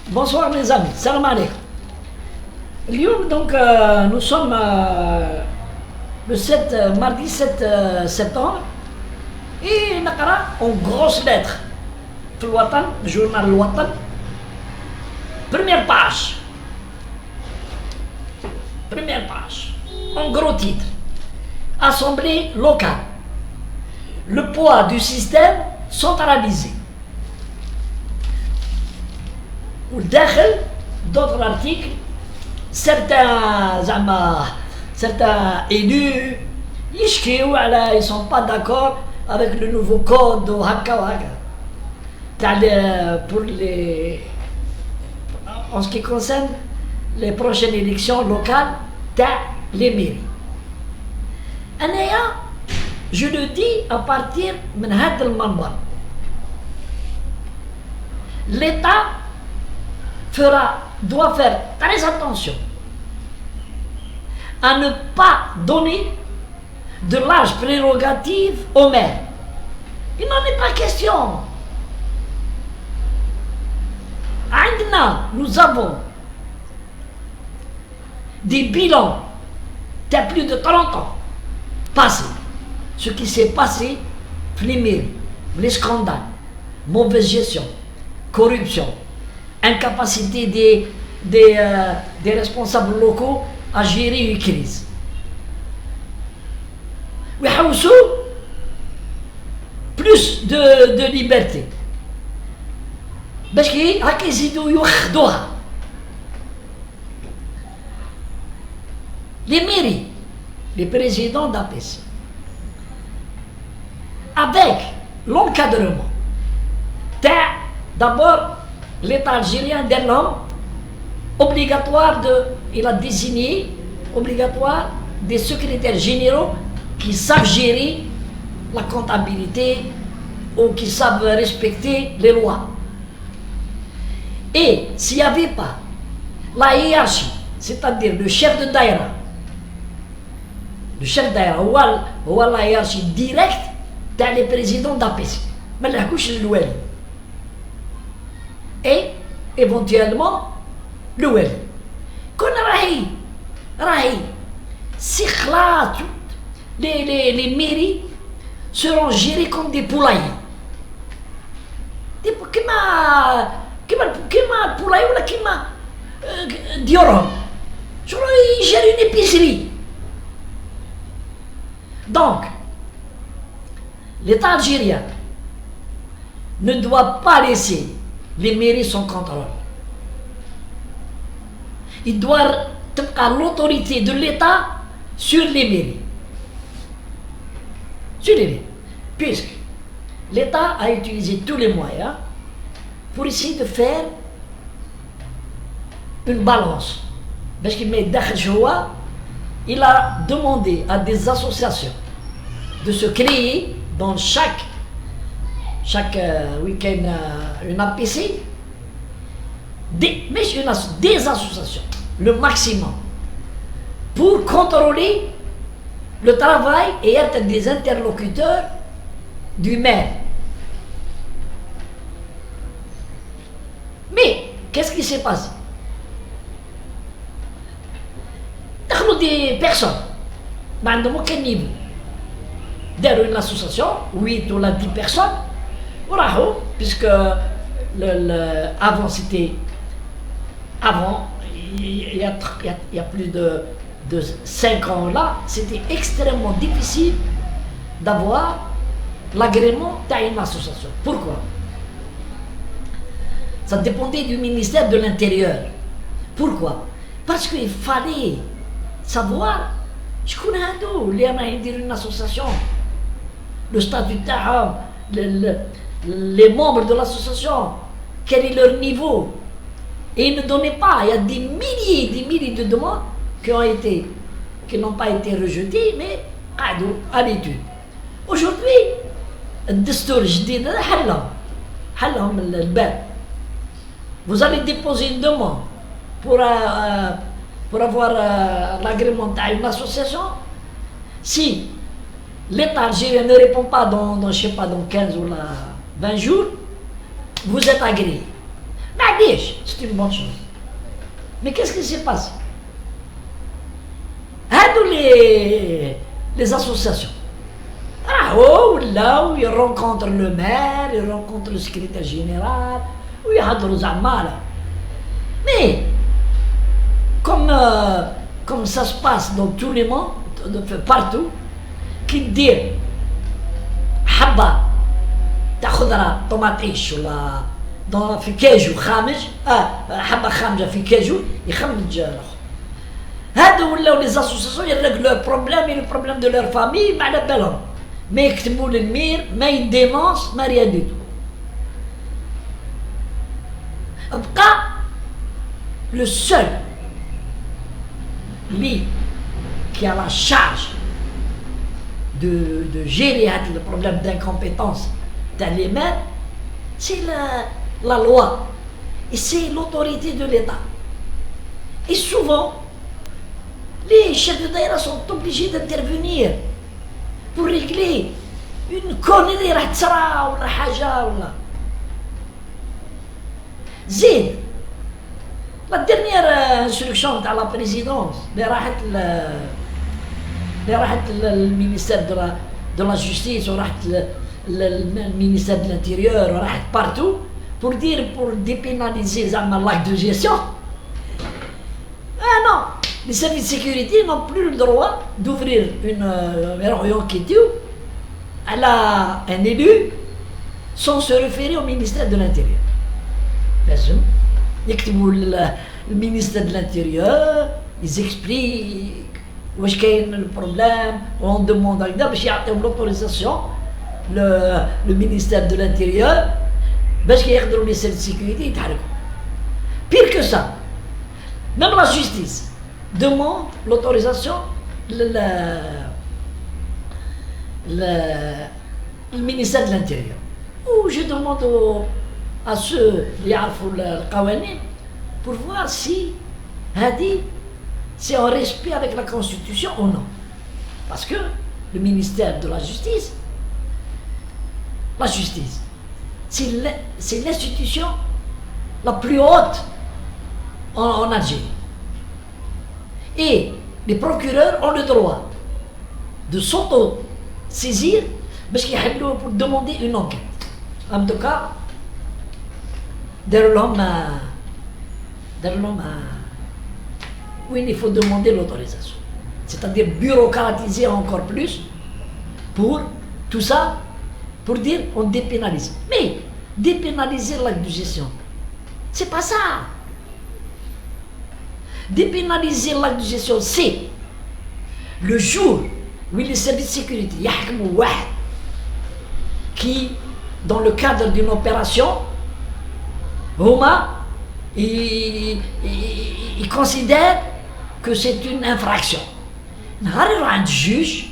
Bonsoir mes amis, salam alaikum. اليوم donc nous sommes le 7 mardi 7 septembre et نقرا en grosses lettres في الوطن journal الوطن première page en gros titre assemblée locale le poids du système centralisé والداخل d'autres articles certains élus ils sont pas d'accord avec le nouveau code pour les en ce qui concerne les prochaines élections locales les mairies. Je le dis à partir de هذا المنبر. L'État doit faire très attention à ne pas donner de larges prérogatives aux maires. Il n'en est pas question. Nous avons des bilans de plus de 30 ans passés. Ce qui s'est passé, les mairies, les scandales, mauvaise gestion, corruption, incapacité des responsables locaux à gérer une crise. Plus de liberté. Parce que les mairies, les présidents d'APC, avec l'encadrement, d'abord l'État algérien d'un homme obligatoire il a désigné obligatoire des secrétaires généraux qui savent gérer la comptabilité ou qui savent respecter les lois. Et s'il n'y avait pas la hiérarchie, c'est-à-dire le chef de daïra, ou la hiérarchie directe dans les présidents d'APC, mais la couche de l'ouel. Et éventuellement le web. Qu'on rahi, si les mairies seront gérées comme des poulaillers. Kima poulailler ou kima diorom. Ils gèrent une épicerie. Donc, l'État algérien ne doit pas laisser les mairies sans contrôle. Il doit avoir l'autorité de l'État sur les mairies. Puisque l'État a utilisé tous les moyens pour essayer de faire une balance. Parce qu'il il a demandé à des associations de se créer dans chaque week-end une APC, des associations, le maximum, pour contrôler le travail et être des interlocuteurs du maire. Mais qu'est-ce qui s'est passé? Des personnes, aucun niveau, derrière une association, 8 ou 10 personnes, puisque avant, il y a plus de 5 ans là, c'était extrêmement difficile d'avoir l'agrément d'une association. Pourquoi? Ça dépendait du ministère de l'Intérieur. Pourquoi? Parce qu'il fallait savoir je connais une association, le statut les membres de l'association, quel est leur niveau. Et ils ne donnaient pas. Il y a des milliers de demandes qui n'ont pas été rejetées, mais à l'étude. Aujourd'hui, vous allez déposer une demande pour avoir l'agrément d'une association. Si l'État algérien ne répond pas dans 15 ou 20 jours, vous êtes agréé. Mais c'est une bonne chose. Mais qu'est-ce qui s'est passé? Les associations. Là où ils rencontrent le maire, ils rencontrent le secrétaire général, où ils hadrou z'ama. Mais, comme ça se passe dans tous les mondes, partout, qui dit حبة تاخذها طماطيش ولا في كاجو خامج حبة خامجة في كاجو يخمج الاخر. هادو ولاو لي زاسوسياسيون يريغلو البروبليم لو بروبليم دو لور فامي ما على بالهم، ما يكتبوا للمير، ما يدينونس، ما ريان دي تو. بقى لو سول qui a la charge de gérer le problème d'incompétence dans les maires, c'est la loi et c'est l'autorité de l'État. Et souvent, les chefs de daïra sont obligés d'intervenir pour régler une connerie rahtsara ou la haja ou la. Zid, la dernière instruction de la présidence, le ministère de la justice, le ministère de l'intérieur, partout, pour dépénaliser l'acte de gestion. Ah non, les services de sécurité n'ont plus le droit d'ouvrir une enquête à un élu sans se référer au ministère de l'Intérieur. Le ministère de l'Intérieur, ils expliquent واش كاين البروبليم on demande هكذا باش يعطيهم l'autorisation le ministère de l'Intérieur باش يقدروا les services de sécurité يتحركوا. Pire que ça, même la justice demande l'autorisation le ministère de l'Intérieur. Ou je demande à ceux qui يعرفوا القوانين pour voir si هذه c'est en respect avec la Constitution ou non. Parce que le ministère de la Justice, c'est l'institution la plus haute en Algérie. Et les procureurs ont le droit de s'auto-saisir pour demander une enquête. En tout cas, oui, il faut demander l'autorisation. C'est-à-dire bureaucratiser encore plus pour tout ça, pour dire on dépénalise. Mais dépénaliser l'acte de gestion, c'est pas ça. Dépénaliser l'acte de gestion, c'est le jour où les services de sécurité qui, dans le cadre d'une opération, ils considèrent que c'est une infraction. Un juge,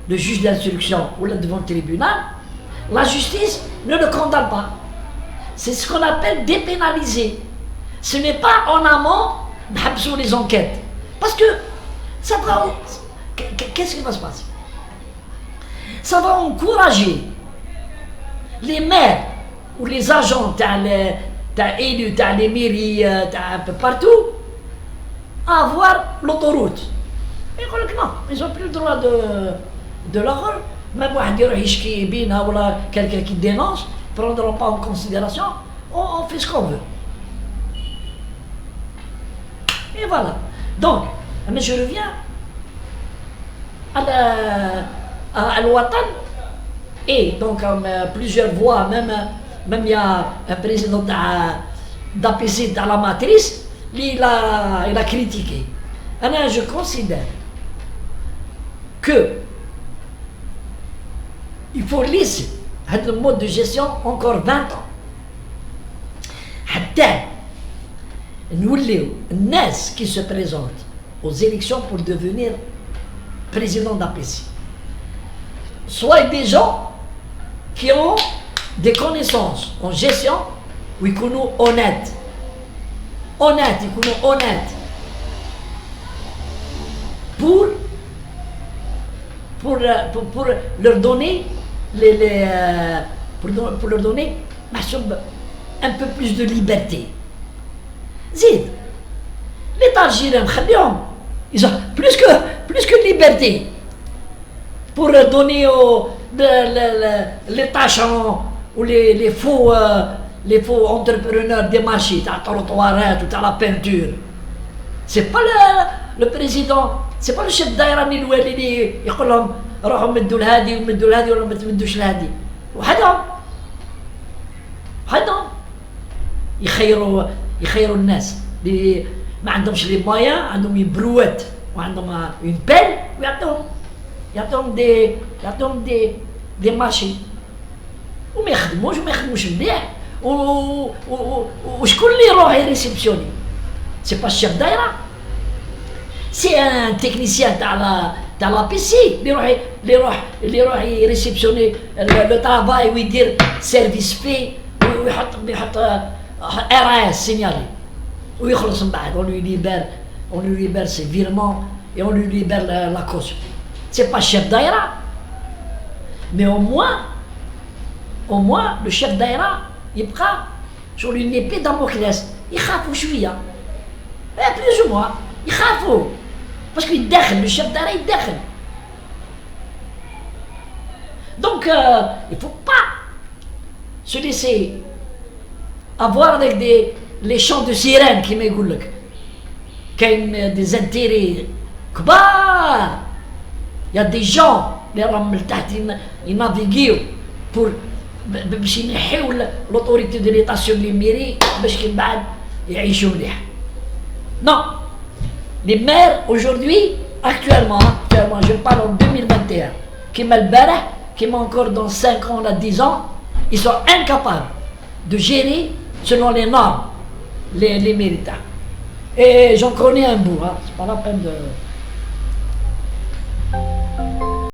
le juge d'instruction ou devant le tribunal, la justice ne le condamne pas. C'est ce qu'on appelle dépénaliser. Ce n'est pas en amont sur les enquêtes. Parce que ça va. Qu'est-ce qui va se passer? Ça va encourager les maires ou les agents élus, les mairies, un peu partout, à avoir l'autoroute. Ils disent que non, ils n'ont plus le droit de leur. Même quelqu'un qui dénonce, ne prendront pas en considération, on fait ce qu'on veut. Et voilà. Donc, mais je reviens à l'Ouattan, et donc plusieurs voix, même il y a un président d'APC dans la matrice, il a critiqué. Alors je considère que il faut laisser le mode de gestion encore 20 ans. حتى نوليو الناس qui se présentent aux élections pour devenir président d'APC soit des gens qui ont des connaissances en gestion ou ils sont honnêtes, pour leur donner pour leur donner un peu plus de liberté. Zid, l'État algérien, ils ont plus que liberté pour donner les tâches ou les faux entrepreneurs des marchés, t'as trottoiret ou t'as la peinture. C'est pas le président, c'est pas le chef d'aïra اللي يقول لهم روحوا مدوا لهادي ومدوا لهادي ولا ما تمدوش لهادي. وحدهم يخيروا الناس اللي ما عندهمش لي مويان، عندهم يبروات وعندهم اون بيل، ويعطيهم دي مارشي وما يخدموش مليح. وشكون اللي يروح يريسبسيوني؟ سي با الشيف دايره، سي ان تكنيسيان تاع لا بي سي اللي يروح يريسبسيوني لو طرافاي ويدير سيرفيس في ويحط ار اس سينيالي ويخلص من بعد. on lui libère ses virements et on lui libère la caution. C'est pas chef d'aïra, mais au moins le chef d'aïra يبقى sur une épée Damoclès. يخافوا شويه plus ou moins يخافوا parce qu'il يدخل le chef d'aïra يدخل. Donc il faut pas se laisser avoir avec les chants de sirène qui m'égoulent لك. كاين des intérêts كبار. Il y a des gens اللي راهم لتحت ينافيغيو pour باش ينحيو l'autorité de l'état sur les mairies باش كي بعد يعيشوا مليح. Non, les maires aujourd'hui actuellement je parle en 2021 كيما البارح كيما encore dans 5 ans là 10 ans ils sont incapables de gérer selon les normes les mairies. Et j'en connais un bout, hein. C'est pas la peine de